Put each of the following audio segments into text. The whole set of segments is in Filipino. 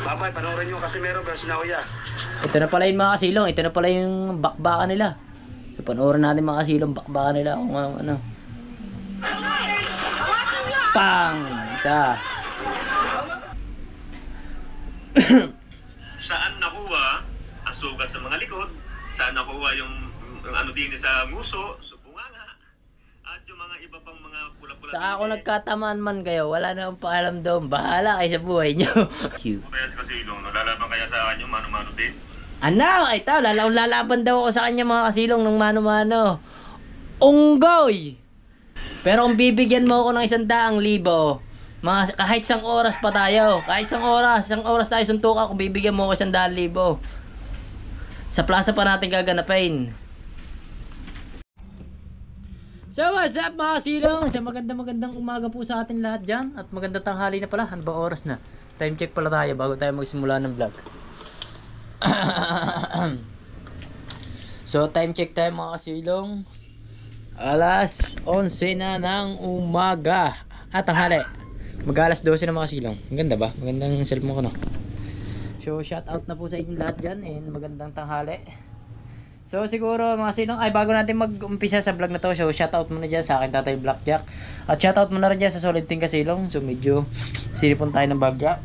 Babay, panoorin nyo kasi meron pero sinauya. Ito na pala yung mga kasilong. Ito na pala yung bakbakan nila. So, panoorin natin mga kasilong bakbakan nila. Kung ano. Pang! Isa. Saan nakuha ang sugat sa mga likod? Saan nakuha yung ano din sa nguso, sa bunganga, at yung mga iba pang mga pula-pula. Sa ako nagkatamaan man kayo, wala na akong paalam doon. Bahala kayo sa buhay nyo. Kaya kasi ilong, nalalaban kaya sa akin yung mano-mano din? Ano? Ay tao, lalaban daw ako sa kanya mga kasilong ng mano-mano. Unggoy! Pero kung bibigyan mo ako ng 100,000, kahit isang oras pa tayo. Kahit isang oras tayo suntukan kung bibigyan mo ako 100,000. Sa plaza pa natin gaganapin. So what's up mga kasilong? Sa magandang umaga po sa atin lahat dyan. At magandang tanghali na pala. Ano bang oras na? Time check pala tayo bago tayo magsimula ng vlog. So time check tayo mga kasilong. Alas 11 na ng umaga. At tanghali. Mag-alas 12 na mga kasilong. Maganda ba? Magandang cellphone ko no. So shout out na po sa inyo lahat dyan. And magandang tanghali. So siguro mga silong, ay bago natin mag-umpisa sa vlog na to, so shoutout muna dyan sa akin Tatay Blackjack. At shoutout muna rin dyan sa Solid Team Kasilong. So medyo sinipon tayo ng bagya.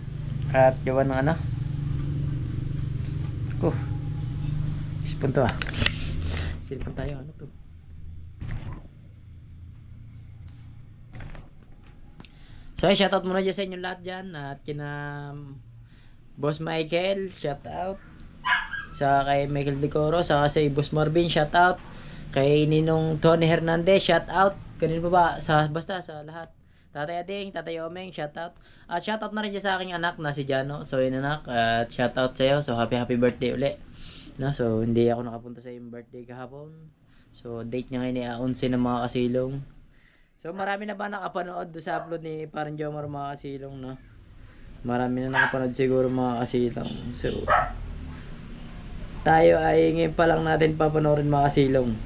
At gawa ng ano. Ako. Sipon to ah. Sinipon tayo, ano to. So shoutout muna dyan sa inyo lahat dyan. At kina Boss Michael, shoutout. Sa kay Michael Decoro, sa kay Boss Marvin, shout out. Kay Ninong Tony Hernandez, shout out. Kanino pa ba? Basta sa lahat. Tatay Ading, Tatay Omeng, shout out. At shout out na rin dyan sa aking anak na si Jano. So yun anak, at shout out sa iyo. So happy birthday uli. No, so hindi ako nakapunta sa iyong birthday kahapon. So date niya ngayon ay 11 ng mga kasilong. So marami na ba nakapanood do sa upload ni Parang Jomar mga kasilong, no? Marami na nakapanood siguro mga kasilong. So tayo ay ngayon pa lang natin papanoorin mga kasilong.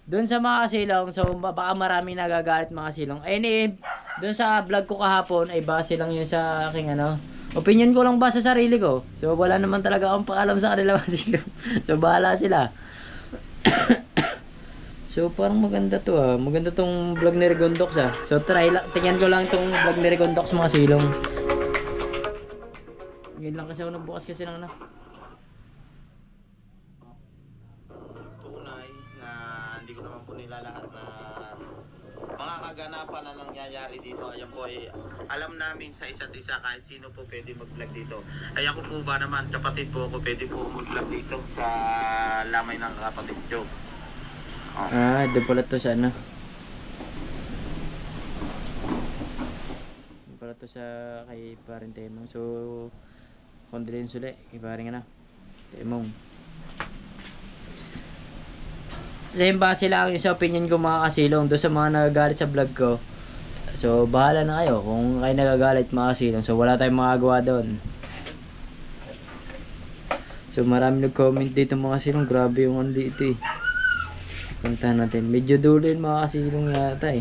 Doon sa mga kasilong, so baka marami nagagalit mga kasilong. Anyway, doon sa vlog ko kahapon ay base lang yun sa aking ano. Opinion ko lang ba sa sarili ko. So wala naman talaga akong paalam sa kanila mga kasilong. So bahala sila. So parang maganda to ah. Maganda tong vlog ni Regondox ah. So try lang, tingnan ko lang tong vlog ni Regondox mga silong. Ngayon lang kasi ako nagbukas kasi ng ano. Tunay na hindi ko naman po nilalahat na mga kaganapan na nangyayari dito. Ayan po ay alam namin sa isa't isa kahit sino po pwede mag-vlog dito. Ay ako po ba naman, kapatid po ako, pwede po mag-vlog dito sa lamay ng kapatid ko. Oh. Ah, doon pala to sa ano. Doon pala to sa kay Paring Temong. So, condolence ulit kay Paring ano. Temong. Same base lang yung sa opinion ko mga kasilong doon sa mga nagagalit sa vlog ko. So, bahala na kayo kung kayo nagagalit mga kasilong. So, wala tayong magagawa doon. So, marami nag-comment dito mga kasilong. Grabe yung ano dito eh. Puntahan natin. Medyo dulo yun mga kasilong yata eh.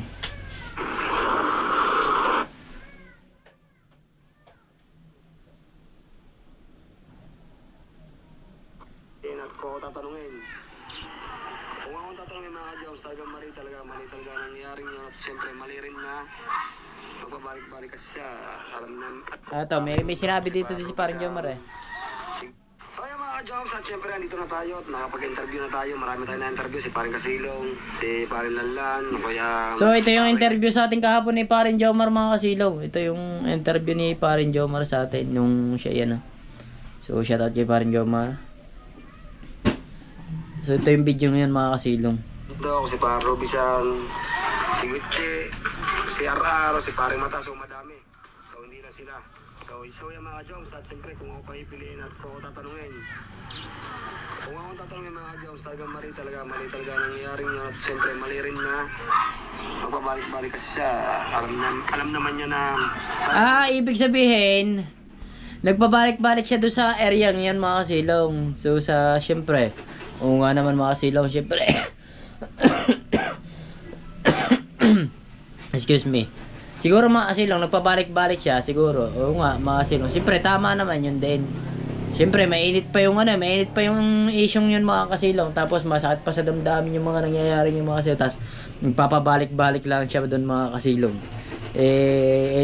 At ko tatanungin. Kung akong tatanungin mga ka-Joms, talagang mali talaga nangyayaring yun. At siyempre mali rin na magbabalik-balik kasi siya. Alam na. Ito, may sinabi dito si Parang Jomar eh. Kaya mga ka-Joms, at siyempre andito na tayo at nakapag-interview na tayo. Marami tayo na-interview. Si Paring Kasilong, si Paring Lanlan, kaya... So ito yung interview sa ating kahapon ni Paring Jomar mga kasilong. Ito yung interview ni Paring Jomar sa atin nung siya yan. So shoutout kay Paring Jomar. So ito yung video ngayon mga kasilong. Ito ako si Parang Robisan, si Gucci, si RR, si Paring Mata. So madami. So hindi na sila. So yung mga Joms, at siyempre kung ako pipiliin at kung ako tatanungin. Kung ako tatanungin mga Joms, talagang mali talaga nangyayaring yun. At siyempre mali rin na magbabalik-balik kasi siya. Alam naman niya na... Ibig sabihin, nagpabalik-balik siya doon sa area yan mga kasilong. So syempre, oo nga naman mga kasilong, syempre. Excuse me. Siguro mga kasilong, nagpabalik-balik siya, siguro. Oo nga, mga kasilong. Siyempre, tama naman yun din. Siyempre, mainit pa yung isyong yun mga kasilong. Tapos, masakit pa sa damdamin yung mga nangyayari yung mga kasilong. Tapos, nagpapabalik-balik lang siya doon mga kasilong.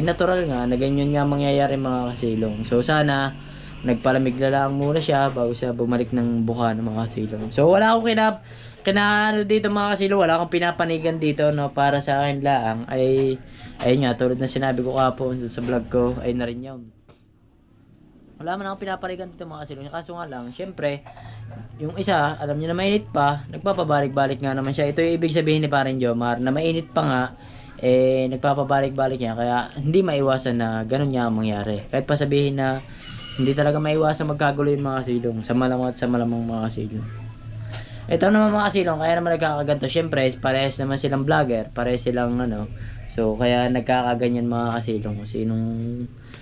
Natural nga, na ganyan nga mangyayari mga kasilong. So, sana, nagpalamig na lang muna siya bago siya bumalik ng buka ng mga kasilong. So, wala akong kinano dito mga kasilong, wala akong pinapanigan dito, no, para sa akin lang ayun nga, tulad na sinabi ko kapon sa vlog ko, ay na rin yun. Wala man akong pinapanigan dito mga kasilong, kaso nga lang, syempre, yung isa, alam niyo na mainit pa, nagpapabalik-balik nga naman siya. Ito yung ibig sabihin ni Paring Jomar, na mainit pa nga, nagpapabalik-balik niya, kaya hindi maiwasan na ganun nga ang mangyari. Kahit pa sabihin na hindi talaga maiwasan magkagulo yung mga kasilong, sa malamang mga kasilong. Ito naman mga kasilong, kaya naman nagkakaganto. Syempre, parehas naman silang vlogger, parehas silang so kaya nagkakaganyan mga kasilong.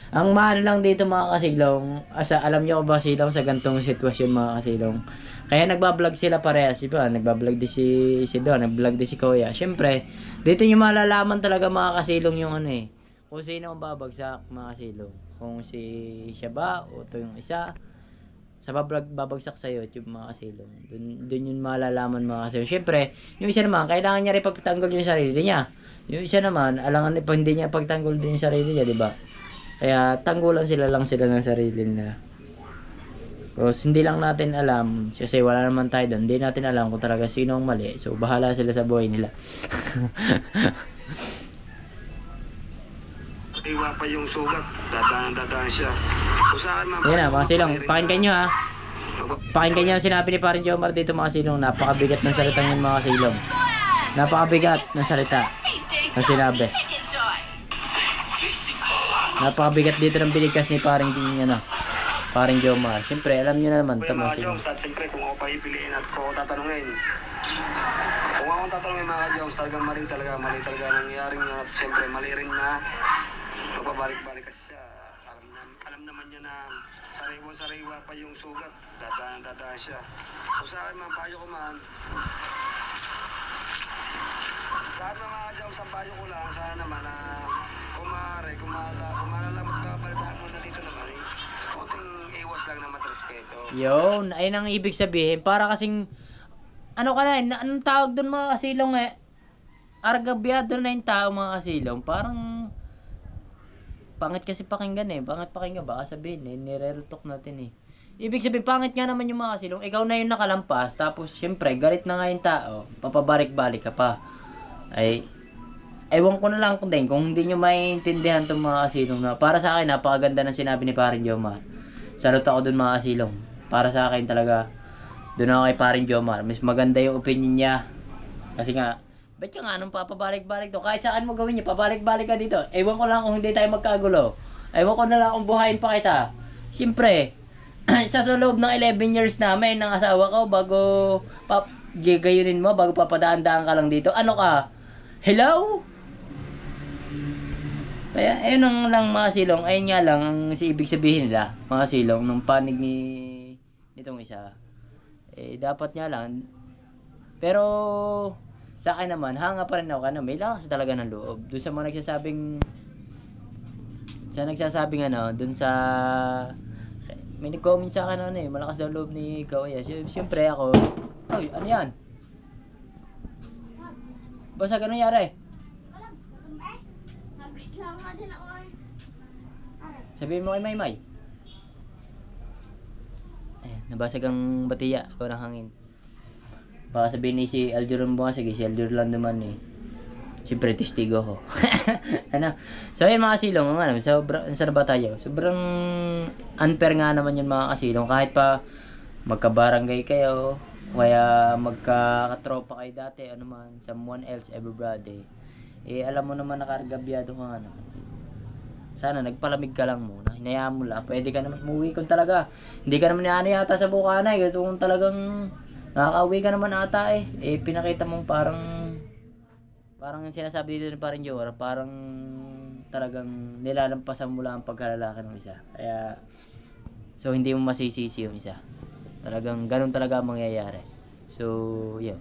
Ang mahal lang dito mga kasilong, alam niyo ba kasilong sa gantong sitwasyon mga kasilong. Kaya nagba-vlog sila parehas, diba? Nagba-vlog din si Don, nagba-vlog din si Kuya. Syempre, dito niyo malalaman talaga mga kasilong yung kung sino ang babagsak mga kasilong. Kung si siya ba o ito yung isa. Sa babagsak sa YouTube mga kasilong. Doon yun malalaman mga kasilong. Syempre, yung isa naman, kailangan niya rin pagtanggol yung sarili niya. Yung isa naman, alangan hindi niya pagtanggol din yung sarili niya, di ba? Kaya tanggulan sila ng sarili nila. Kasi hindi lang natin alam, kasi wala naman tayo doon, hindi natin alam kung talaga sino ang mali. So, bahala sila sa buhay nila. Iwa pa yung sugat, dadaan siya. Kung saan man, ayan na, mga silong, pakinggan nyo ha. Pakinggan nyo ang sinabi ni Paring Jomar dito mga silong. Napakabigat ng salita ng mga silong. Napakabigat ng salita ng sinabi. Napakabigat dito ng binigkas ni Paring Jomar. Siyempre, alam nyo na naman. Mga Joms, at siyempre kung ako pahipiliin at kung ako tatanungin. Kung ako tatanungin mga Joms, talagang mali talaga nangyaring yun. At siyempre, mali rin na magpabalik-balik kasi siya. Alam naman niya na sariwa pa yung sugat. Dadaan siya. Kung sa akin man, payo ko man. Sa akin mga Joms, ang payo ko lang, sana naman na kung malalaman ka, balitaan mo na dito naman konting iwas lang na matrespeto. Yun, ayun ang ibig sabihin. Para kasing, anong tawag doon mga kasilong argabyado na yung tao mga kasilong. Parang, pangit kasi pakinggan Pangit pakinggan, baka sabihin nire-retok natin Ibig sabihin, pangit nga naman yung mga kasilong. Ikaw na yung nakalampas, tapos syempre, galit na nga yung tao, papabalik-balik ka pa. Ewan ko na lang kung hindi nyo maintindihan itong mga kasilong na, para sa akin, napakaganda ng sinabi ni Paring Jomar. Salute ako dun mga kasilong. Para sa akin talaga, dun ako kay Paring Jomar. Mas maganda yung opinion niya. Kasi nga, ba't ka nga nung papabalik-balik to? Kahit saan mo gawin niya, pabalik-balik ka dito. Ewan ko lang kung hindi tayo magkagulo. Ewan ko na lang kung buhayin pa kita. Siyempre, sa loob ng 11 years namin ng asawa ko, bago gagayunin mo, bago papadaan-daan ka lang dito. Ano ka? Hello? Kaya, ayun lang mga silong. Ayun nga lang, ang ibig sabihin nila, mga silong, ng panig nitong isa. Dapat nga lang. Pero, sa akin naman, hanga pa rin ako, may lakas talaga ng loob. Doon sa mga nagsasabing, doon sa, may nag-comment sa akin, malakas daw loob ni Kauya. Siyempre ako, ay, ano yan? Basta ganun yari. Sabihin mo kay Maymay. Nabasag ang batiya ko ng hangin. Baka sabihin ni si Alduron bumasag si Alduron lang naman Siyempre, testigo ko. So yun mga kasilong, saan ba tayo? Sobrang unfair nga naman yun mga kasilong. Kahit pa magkabarangay kayo, kaya magkakatropa kayo dati, someone else, everybody. Alam mo naman nakargabyado ka sana nagpalamig ka lang muna. Hinayaan mo lang. Pwede ka naman umuwi kung talaga. Hindi ka naman yata sa bukanay. Kung talagang nakaka-uwi ka naman ata pinakita mong parang sinasabi dito ni Paring Jomar, parang talagang nilalampasan mo lang ang pagkalalaki ng isa. Kaya So hindi mo masisisi yung isa. Talagang ganun talaga ang mangyayari. So, yeah.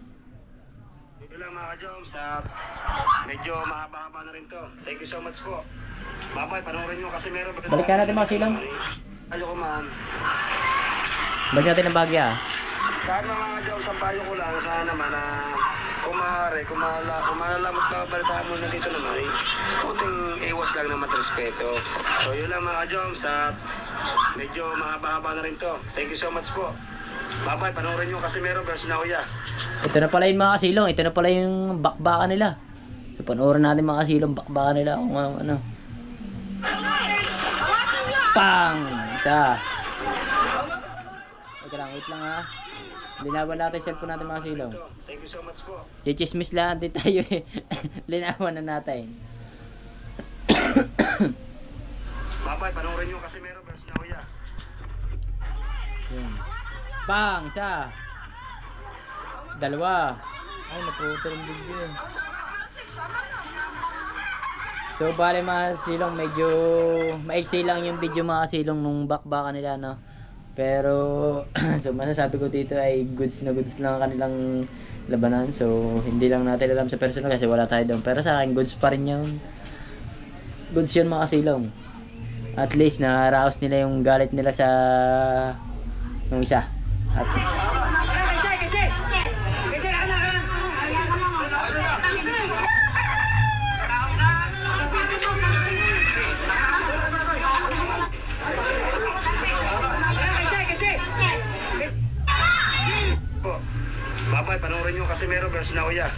Dito lang mga ka-Joms at medyo mahaba-haba na rin to. Thank you so much po. Bye-bye, panoorin nyo kasi meron. Balikan natin mga silong. Ayoko man. Balik natin ang bagya. Sana mga ka-Joms, ang payo ko lang, sana naman na kung malalamot na balitaan mo na dito naman, kunting iwas lang naman at respeto. So yun lang mga ka-Joms at medyo mahaba-haba na rin to. Thank you so much po. Bye-bye, panoorin nyo kasi meron versus na uya. Ito na pala yung mga kasilong. Ito na pala yung bakbakan nila. So, panoorin natin mga kasilong bakbakan nila kung ano. Pang! Isa. Wait lang ha. Linawan natin yung cellphone natin mga kasilong. Thank you so much po. Chichismis lang din tayo eh. Linawan na natin. Bye-bye, panoorin nyo kasi meron versus na uya. Yun. Pang! Isa. Dalawa. Ay, naputol yung video. So, bale mga silong, medyo maiksi lang yung video mga silong nung bakbakan nila, no? Pero, so masasabi ko dito ay goods na goods lang ang kanilang labanan. So, hindi lang natin alam sa personal kasi wala tayo doon. Pero sa akin, goods pa rin yun. Goods yun mga silong. At least, na-arouse nila yung galit nila sa nung isa. At Bye-bye, panoorin nyo kasi meron versus na uya.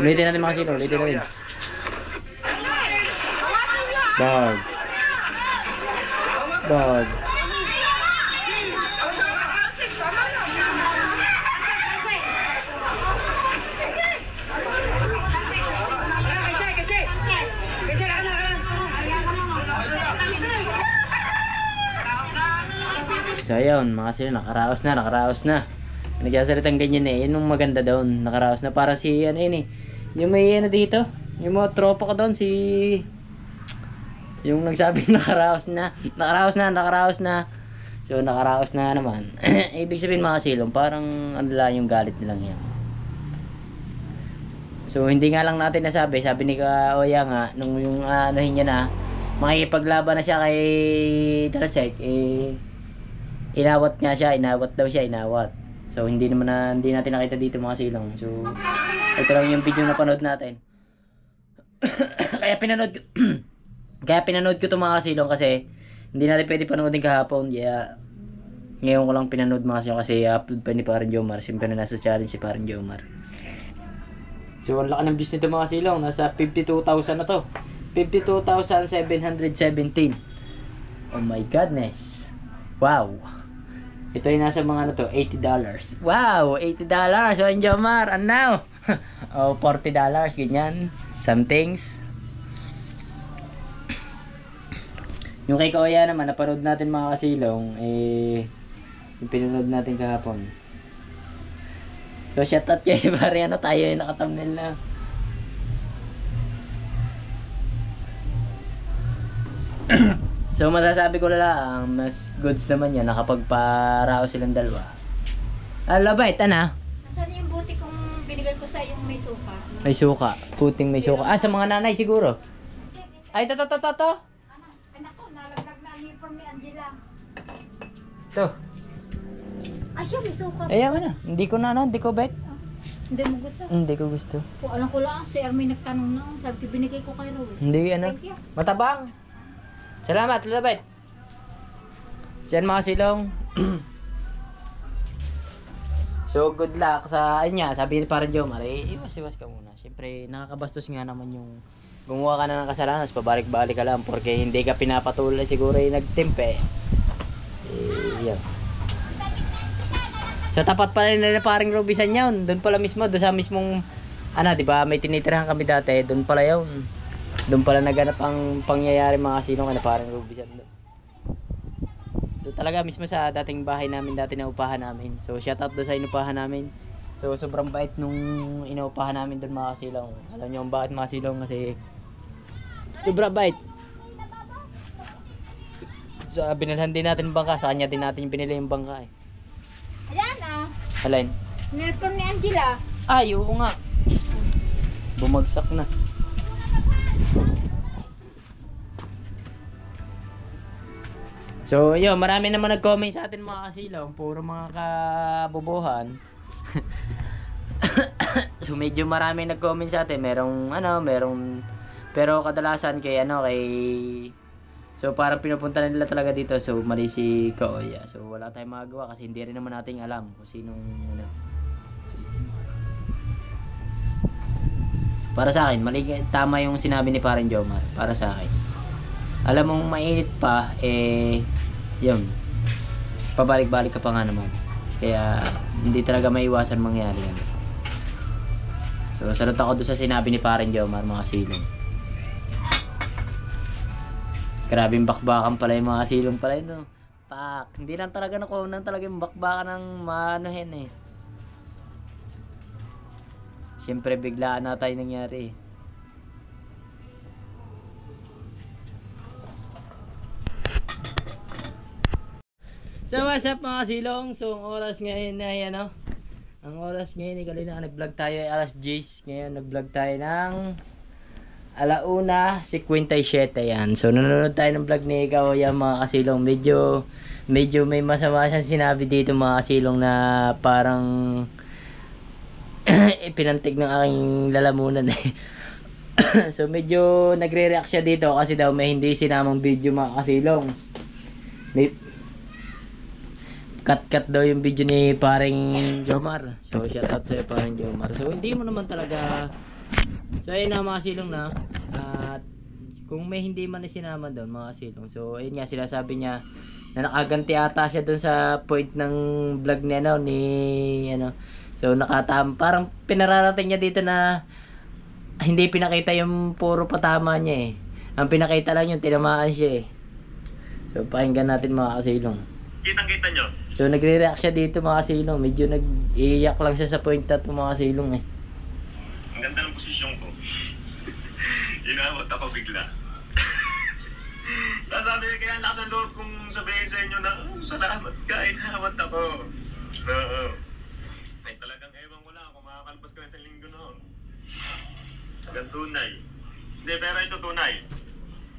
ulitin natin mga silo, ulitin natin. Bag. Bag. So ayun, mga silo, nakaraos na. Nagsasalitang ganyan eh, yun yung maganda doon, nakaraos na para si ano yun eh. Yung may ano dito, yung mga tropa ko doon, si yung nagsabing nakaraos na. So nakaraos na naman. Ibig sabihin mga silong, parang ano lang yung galit nilang yan. So hindi nga lang natin nasabi, sabi ni Oya nga, nung yung anuhin niya na, makikipaglaban na siya kay Tarasek, eh, inawat daw siya. So hindi natin nakita dito mga silong. So ito lang yung video na panood natin. Kaya pinanood ko to mga silong kasi hindi natin pwede panoodin kahapon. Yeah. Ngayon ko lang pinanood mga silong kasi upload pa ni Parang Jomar. Siyempre na nasa challenge si Parang Jomar. So ang laki ng views nito mga silong. Nasa 52,000 na to. 52,717. Oh my godness. Wow. Ito ay nasa mga ano to, $80. Wow, $80. So, Jomar, and now? Oh, $40, ganyan. Some things. Yung kay Kuya naman, napanood natin mga kasilong, eh, yung pinanood natin kahapon. So, shoutout kay pare, ano tayo yung nakatamnil na. So masasabi ko lang, mas goods naman yan, nakapagparao silang dalawa. Alabay, tana. Nasaan yung buti kong binigay ko sa yung may suka? May suka, puting may suka. Sa mga nanay siguro. Ay, to. Anak ko, nalaglag na ang uniform ni Angela. To. Ay, siya may suka. Ayan mo na, hindi ko bet. Hindi mo gusto. Hindi ko gusto. Kung alam ko lang, si Armin nagtanong na. Sabi ko, binigay ko kay Roy. Hindi ano. Thank you. Matabang. Salamat, Lilabet. Siyan mga silong. So, good luck sa, ayun nga, sabi ni parang Jomar, iwas-iwas ka muna. Siyempre, nakakabastos nga naman yung gumawa ka na ng kasalanan, pabalik-balik ka lang, porque hindi ka pinapatuloy, siguro yung nagtimpe. Yun. Sa tapat pala nila parang Robisan yun, doon pala mismo, doon sa mismong, ano, di ba, may tinitirahan kami dati, doon pala yun. Doon pala naganap ang pangyayari mga silong, ano, parang Robisan doon. Talaga mismo sa dating bahay namin dati na upahan namin. So shout out doon sa inupahan namin. So sobrang bait nung inuupahan namin doon mga silong. Alam niyo bakit mga silong, kasi sobrang bait. So binilhan din natin bangka, sa kanya din natin binili yung bangka eh. Ayan ah. Alin? Nilpon ni Angela. Ay, oo nga. Bumagsak na. So, yun, marami naman nag-comment sa atin mga kasilaw, puro mga kabubuhan. So, medyo marami nag-comment sa atin, pero kadalasan kay so parang pinupunta na nila talaga dito, so mali si Kaoya. So, wala tayong magagawa kasi hindi rin naman natin alam kung sinong, para sa akin, mali, tama yung sinabi ni Parang Jomar, para sa akin. Alam mong mainit pa, yun, pabalik-balik ka pa nga naman. Kaya, hindi talaga maiwasan mangyari yan. So, salot ako doon sa sinabi ni Parang Jomar, mga silong. Grabing bakbakan pala yung mga silong pala yun, no? Pak, hindi lang talaga nakunan talaga yung bakbakan ng maanohin eh. Siyempre, biglaan na tayo nangyari. So, what's up mga silong? So, ang oras ngayon ay ang oras ngayon ay kanina nag-vlog tayo ay alas 10. Ngayon nag-vlog tayo ng 1:57 yan. So, nanonood tayo ng vlog ni Ikaw yan mga kasilong. Medyo may masama siyang sinabi dito mga kasilong na parang pinantig ng aking lalamunan eh. So medyo nagre-react siya dito kasi daw may hindi sinamang video mga kasilong. May cut daw yung video ni Paring Jomar. So shout out sa'yo Paring Jomar. So hindi mo naman talaga. So ayun na mga silong na. At kung may hindi man sinama doon mga silong. So ayun nga sinasabi niya na nakaganti ata siya doon sa point ng vlog niya So parang pinararating niya dito na hindi pinakita yung puro patama niya eh. Ang pinakita lang yung tinamaan siya eh. So pakinggan natin mga kasilong. Kitang-kita nyo? So nagre-react siya dito mga kasilong. Medyo nag-iiyak lang siya sa point na ito mga kasilong eh. Ang ganda ng posisyon ko. Inawat ako bigla. Nasabi kaya lakas ang loob kong sabihin sa inyo na salamat ka, inawat ako. Oo. Ay talagang ewan ko lang kung makakalpas ka na sa linggo noon. Hanggang tunay. Hindi, pero ito tunay.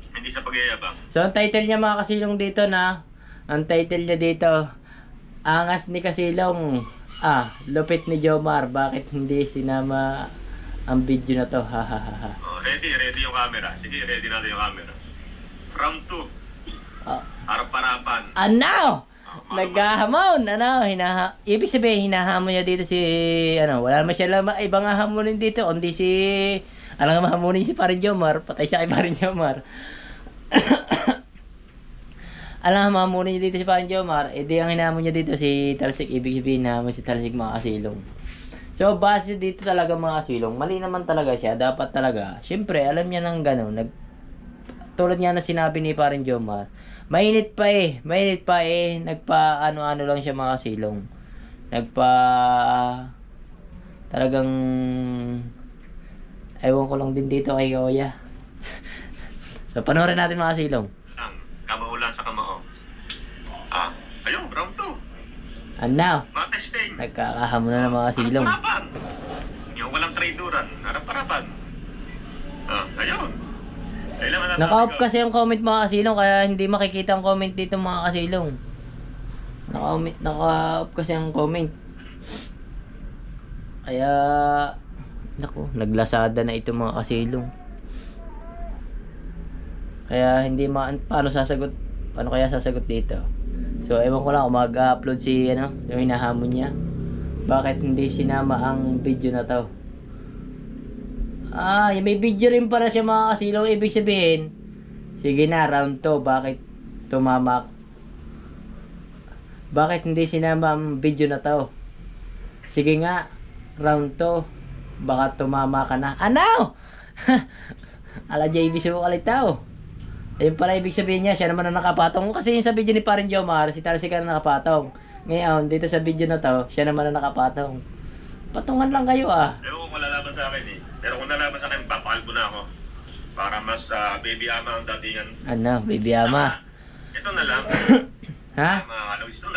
Hindi sa pagyayabang. So ang title niya mga kasilong dito ang title niya dito, Angas ni Kasilong. Lupit ni Jomar, bakit hindi sinama ang video na to? Hahaha. Ready yung camera. Sige, ready natin yung camera. Round 2. Harap-harapan. Naghahamon, ibig sabihin hinahamon niya dito si wala naman siya ibang hahamonin dito kundi si alang mahamonin si Paring Jomar, patay siya kay Paring Jomar. Alang mahamonin niya dito si Paring Jomar, edi ang hinahamon niya dito si Talsik, ibig sabihin hinahamon si Talsik mga kasilong. So base dito talaga mga kasilong, mali naman talaga siya, dapat talaga, syempre alam niya ng gano'n, tulad nga na sinabi ni Paring Jomar, mainit pa eh, nagpa-ano lang siya mga kasilong. Talagang, ewan ko lang din dito kay Kaoya. So, panoorin natin mga kasilong. Kamao lang sa kamao. Ayun, round 2. Mga testing. Nagkakahamon na ng mga kasilong. Harap-harapan. Yung walang traduran, harap-harapan. Ayun. Naka-off kasi yung comment mga kasilong, kaya hindi makikita ang comment dito mga kasilong. Naka-off kasi ang comment. Kaya, naku, naglasada na ito mga kasilong. Kaya hindi paano kaya sasagot dito? So, ewan ko lang kung mag-upload yung hinahamon niya. Bakit hindi sinama ang video na to? May video rin para siya mga kasilong. Ibig sabihin, sige na, round 2. Bakit tumamak? Bakit hindi sinama ang video na to? Sige nga, round 2. Baka tumama ka na. Ano? Ala JB sumakalitaw. Ayun pala ibig sabihin niya, siya naman ang nakapatong. Kasi yung sa video ni Parin Jomar, si Talsika na nakapatong. Ngayon, dito sa video na to, siya naman ang nakapatong. Patungan lang kayo Ewan kung malalaban sa akin eh. Pero kung nalaban sa akin, papakalbo na ako. Para mas baby ama ang datingan. Ano, baby ama? Ito na lang. Ha? Mga kalawis na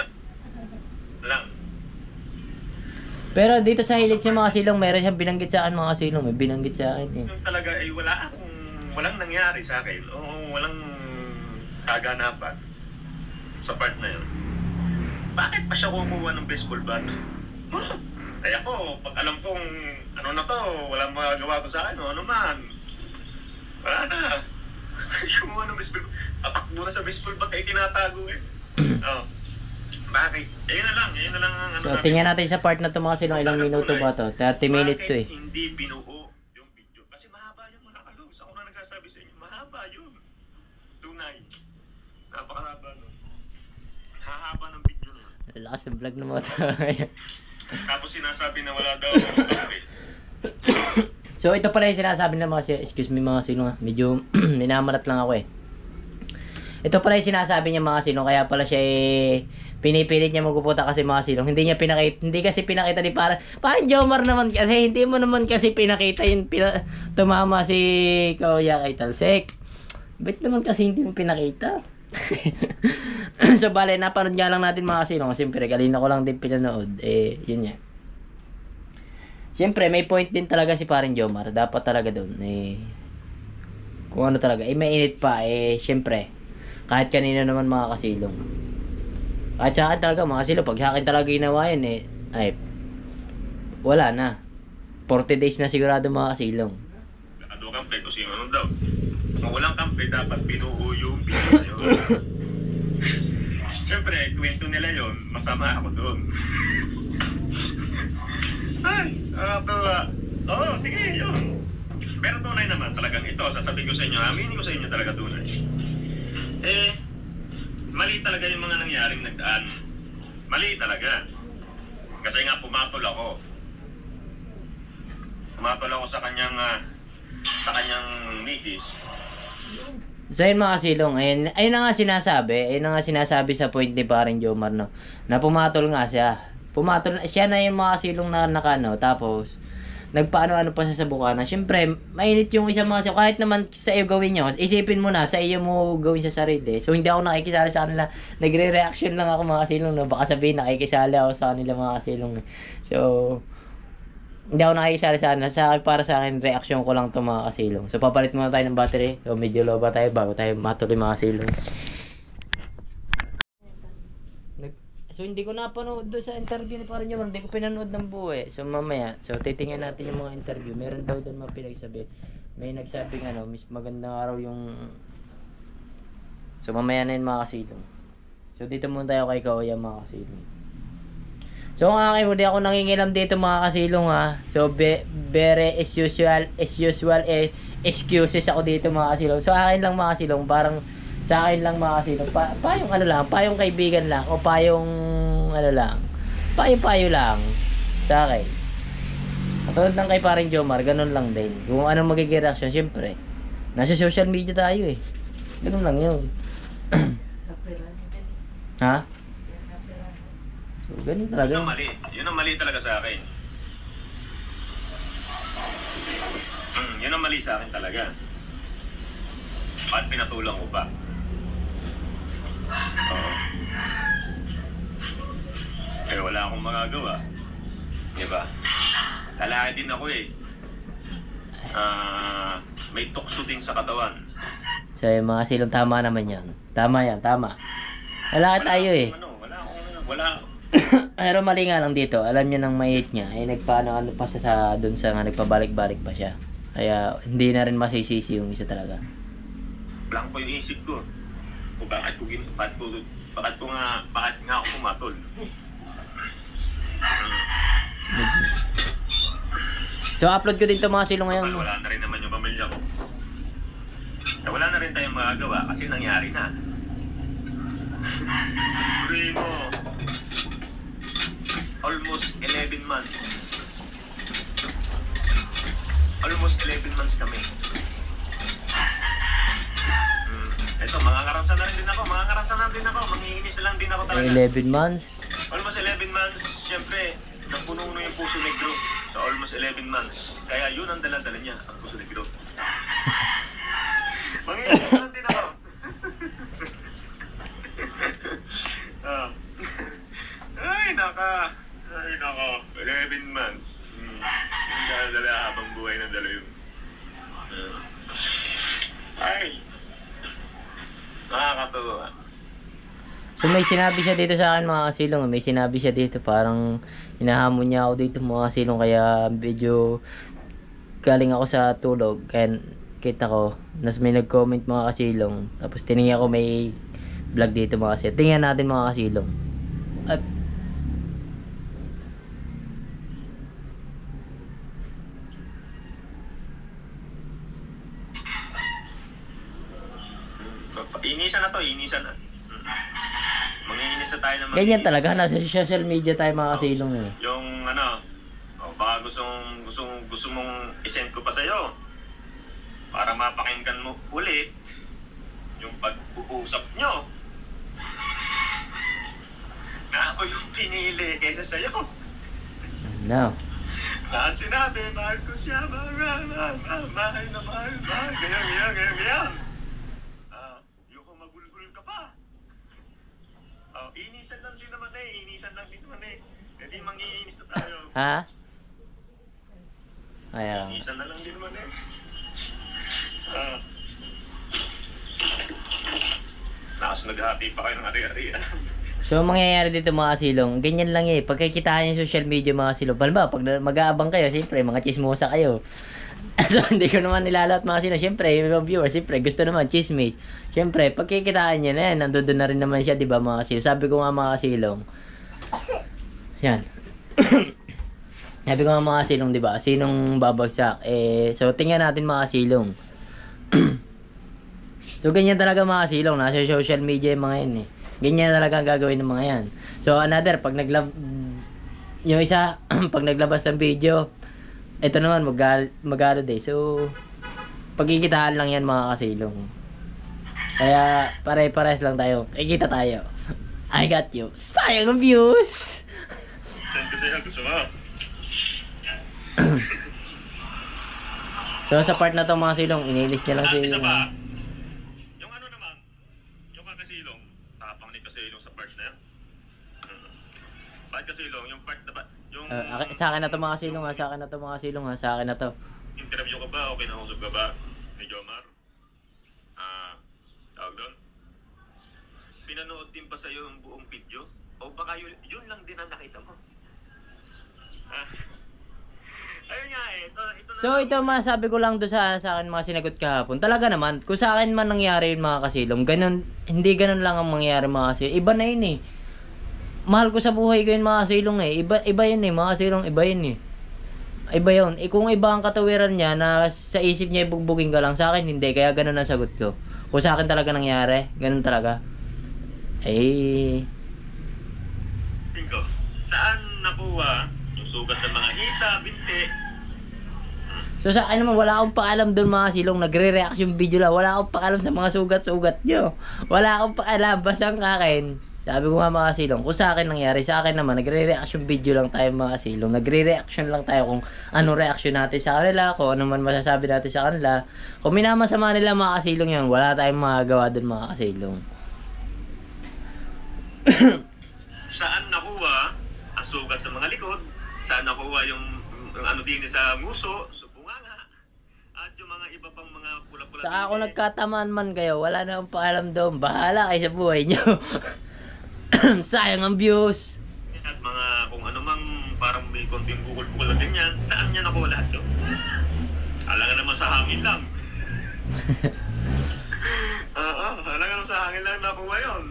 lang. Pero dito sa hilit siya mga silong, meron siyang binanggit sa akin mga silong. May binanggit sa akin eh. Yung talaga ay walang nangyari sa akin. Oo, walang kaganapan sa part na yun. Bakit pa siya kumuha ng baseball bat? Ay ako, pag alam kong ano na to, walang magagawa to sa akin, ano man. Wala na. Kumuha ng baseball bat. Tatakbo na sa baseball bat ay tinatago eh. Oh. Bakit? Ayun na lang ang ano. So, tingnan natin sa part na to mga silong, ilang minuto ba to? 30 minutes to eh. Bakit hindi binuo yung video? Kasi mahaba yung mga kalus. Ako na nagsasabi sa inyo, mahaba yun. Tunay. Napakahaba nun. Hahaba ng video nun. Lakas ng vlog ng mga tao. Tapos sinasabi na wala daw ako kape. So, ito pala yung sinasabi ng excuse me mga silong medyo minamalat lang ako eh. Ito pala yung sinasabi niya mga silong, kaya pala siya pinipilit niya magpupunta kasi mga silong. Hindi kasi pinakita ni parang Jomar naman kasi, hindi mo naman kasi pinakita yung tumama si Kuya kay Talsik. Ba't naman kasi hindi mo pinakita? So bale, napanood nga lang natin mga silong. Siyempre, kanina ko lang din pinanood. Yun nga. Siyempre, may point din talaga si Parin Jomar. Dapat talaga doon. Kung ano talaga. Mainit pa. Siyempre. Kahit kanina naman mga kasilong. Kahit sa akin talaga mga kasilong. Pag sa akin talaga ginawa yun wala na. 40 days na sigurado mga kasilong. Nakado kampe kung sino nun daw. Kung walang kampe, dapat binuo yung video na yun. Siyempre, kwento nila yun. Masama ako doon. Ay, nakatawa. Oo, sige, yun. Pero tunay naman talagang ito. Sasabihin ko sa inyo, aminin ko sa inyo talaga tunay. Mali talaga yung mga nangyaring nagdaan. Mali talaga. Kasi nga pumatol ako. Pumatol ako sa kanyang misis. So yun mga kasilong, ayun na nga sinasabi sa point ni Paring Jomar, no, na pumatol nga siya. Siya na yung mga kasilong na nakano, tapos nagpaano-ano pa siya sa bukana. Siyempre, mainit yung isang mga siya. Kahit naman sa iyo gawin nyo, isipin mo na, sa iyo mo gawin sa sarili. So, hindi ako nakikisali sa kanila. Nagre-reaction lang ako mga kasilong. No? Baka sabihin, nakikisali ako sa kanila mga kasilong. So, hindi ako nakikisali sa kanila. Para sa akin, reaction ko lang to mga kasilong. So, papalit muna tayo ng battery. So, medyo low ba tayo bago tayo matuloy mga kasilong. So hindi ko napanood doon sa interview ni Parin Jomar, hindi ko pinanood ng buo eh. So mamaya, titingnan natin yung mga interview. Meron daw doon mga pinagsabi. May nagsabi nga magandang araw yung... So mamaya na yun mga kasilong. So dito muna tayo kay Kuya mga kasilong. So ang akin, hindi ako nangingilam dito mga kasilong ha. So very as usual excuses ako dito mga kasilong. So akin lang mga kasilong, parang sa akin lang mga kasilong, payong ano lang, payong kaibigan lang, o payong ano lang, payo lang sa akin. Katulad ng kay Paring Jomar, ganun lang din. Kung anong magiging reaction, syempre, nasa social media tayo eh. Ganun lang yun. Ha? So, ganun talaga. Yun ang mali talaga sa akin. Yun ang mali sa akin talaga. Bakit pinatulang ko pa? Wala akong magagawa. Diba? Lalaki din ako eh. May tukso din sa katawan. So yung mga silong, tama naman yan. Tama yan, tama. Lalaki tayo eh. Wala Pero mali nga lang dito, alam niya ng mait niya, ay nagpaano pa siya sa doon sa nga nagpabalik-balik pa siya. Kaya hindi na rin masisisi yung isa talaga. Blanco yung isip ko. Kung bakit nga ako pumatol. So upload ko din to mga silong ngayon. Wala na rin naman yung pamilya ko. Wala na rin tayong magagawa kasi nangyari na. Puri mo, almost 11 months. Almost 11 months kami. Ito, mga karansan na rin din ako. Manginginis na lang din ako talaga. 11 months. Almost 11 months, syempre, napuno yung puso negro sa almost 11 months. Kaya yun ang dala-dala niya, ang puso negro. Manginginis na lang din ako. Ay, nako. 11 months. Yung dala-dala habang buhay ng dala yun. Ay. Nakakatawa. So may sinabi siya dito sa akin mga kasilong. May sinabi siya dito parang hinahamon niya ako dito mga kasilong. Kaya medyo galing ako sa tulog. Kaya kita ko. Nas may nag-comment mga kasilong. Tapos tinignan ko may vlog dito mga kasilong. Tingnan natin mga kasilong. At Inisan na. Manginginis na tayo ng ganyan talaga. Nasa social media tayo mga kasilong eh. Yung baka gusto mong isend ko pa sa'yo para mapakinggan mo ulit yung pag-uusap nyo na ako yung pinili kaysa sa'yo. No. Na sinabi, mahal ko siya, mahal, ganyan. Yung magulgul ka pa. Inisan lang din naman eh. Hindi mangiinis na tayo. Ha? Ayan. Inisan na lang din naman eh. Tapos naghati pa kayo ng ari-ari. So, mangyayari dito mga kasilong, ganyan lang eh. Pagkikitaan yung social media mga kasilong, palba, pag mag-aabang kayo, siyempre, mga chismosa kayo. So, hindi ko naman nilalat mga kasilong. Siyempre, yung mga viewers, siyempre, gusto naman, chismis. Siyempre, pagkikitaan niya na yan, nandun na rin naman siya, di ba mga kasilong? Sabi ko nga mga kasilong, yan. Sabi ko nga mga kasilong, di ba? Sinong babagsak? So, tingnan natin mga kasilong. So, ganyan talaga mga kasilong. Nasa social media yung mga yun eh. Ganyan talaga ang gagawin ng mga yan. So, another, pag yung isa, pag naglabas ng video, ito naman, mag-alod eh. So, pagkikitaan lang yan mga kasilong. Kaya, pare-pares lang tayo. Kikita tayo. I got you. Sayang ang views! Send ko sa'yo, gusto mo? So, sa part na to mga silong, inilis niya lang Isa silong. pa, yung ano naman, yung kakasilong, tapang ni kasilong sa part na yan. Bakit kasilong, yung part na ba, yung Sa akin na to mga silong ha, sa akin na to mga silong ha, sa akin na to. interview ka ba o kinausap ka ba ni Jomar? Tawag doon? Pinanood din pa sa'yo yung buong video? O baka yun lang din ang nakita mo? Ayun nga eh, ito na. So ito masabi ko lang do sa akin mga sinagot kahapon. Talaga naman, kung sa akin man nangyari yun mga kasilong, ganun, hindi ganun lang ang mangyari mga kasilong. Iba na yun eh. Mahal ko sa buhay ko yun mga kasilong eh. Iba yun eh mga kasilong, iba yun eh. Iba yun. Kung iba ang katawiran niya na sa isip niya ibugbugin ka lang, sa akin hindi. Kaya ganun ang sagot ko. Kung sa akin talaga nangyari, ganun talaga. Bingo. Saan nakuha yung sugat sa mga hita, binti? So sa akin naman, wala akong paalam doon mga silong. Nagre-reaction video lang. Wala akong paalam sa mga sugat-sugat nyo. Wala akong paalam. Basta ang akin. Sabi ko nga mga silong, kung sa akin nangyari, sa akin naman, nagre-reaction video lang tayo mga silong. Nagre-reaction lang tayo kung anong reaction natin sa kanila, kung ano man masasabi natin sa kanila. Kung minamasama nila mga kasilong yan, wala tayong magagawa doon mga kasilong. Saan nakuha ang sugat sa mga likod? Saan nakuha yung ano din sa nguso, sa bunganga, at yung mga iba pang mga pula-pula? Sa ako nagkatamaan man kayo, wala na akong paalam doon. Bahala kayo sa buhay nyo. Sayang ang views. At mga konting bukol-bukol na ganyan. Saan niya nakuha lahat yun? Alangan naman sa hangin lang. Oo, alangan naman sa hangin lang nakuha yun.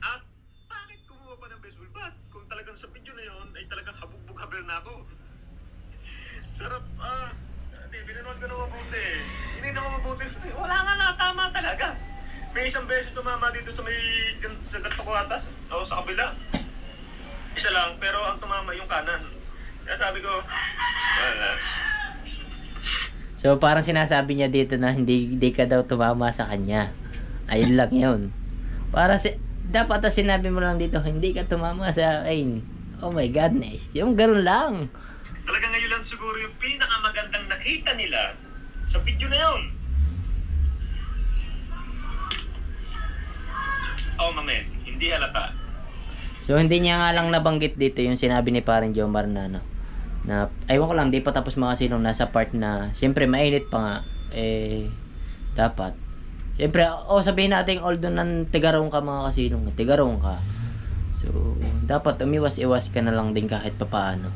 At bakit kumuha pa ng baseball bat? Kung talagang sa video na yun, ay talagang habugbog-haber na ako. Sarap, pinanood ko na mabuti. Hindi naman mabuti. Wala nga na, tama talaga. May isang beses tumama dito sa sa ganito ko atas, o sa kabila. Isa lang, pero ang tumama yung kanan. Kaya sabi ko, wala. So parang sinasabi niya dito na hindi ka daw tumama sa kanya. Ayun lang yun. Dapat na sinabi mo lang dito, hindi ka tumama sa akin. Oh my godness. Yung ganun lang. Talaga ngayon lang siguro yung pinakamagandang nakita nila sa video na yun. Oh, mamen, hindi halata. So hindi niya nga lang nabanggit dito yung sinabi ni parang Jomar na ano, na aywan ko lang, di pa tapos mga silong nasa part na syempre mainit pa nga, dapat syempre sabihin natin although ng tigarong ka mga kasilong, tigarong ka, so dapat umiwas-iwas ka na lang din kahit papaano.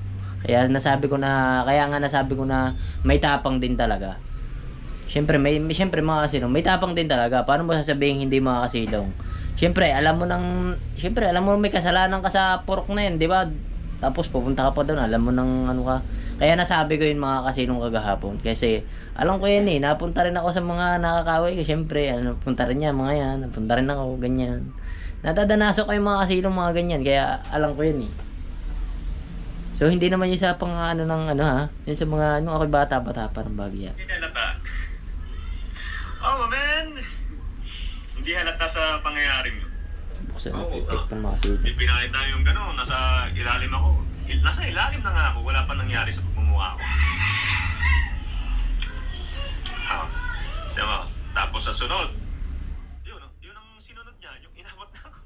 Kaya nasabi ko na may tapang din talaga. Syempre mga kasilong, may tapang din talaga. Paano mo sasabihin hindi mga kasilong? Syempre alam mo may kasalanan ka sa pork na yun, di ba? Tapos pupunta ka pa doon, alam mo nang ano ka. Kaya nasabi ko yun mga kasilong kagahapon. Kasi alam ko yun napunta rin ako sa mga nakakaway ko. Syempre, napunta rin niya mga yan, napunta rin ako, ganyan. Natadanaso ko yung mga kasilong mga ganyan, kaya alam ko yun So hindi naman yung sa pang yung sa mga ako bata-bata parang bagya. Hindi halata. Oh, man! Hindi halata sa pangyayaring yun. Buksan ang titik ng mga kasilong. Hindi pinakita yung gano'n, nasa ilalim ako. Nasa ilalim na nga ako, wala pa nangyari sa pagmumukha ko. Diba? Tapos sa sunod, yun ang sinunod niya, yung inabot na ako.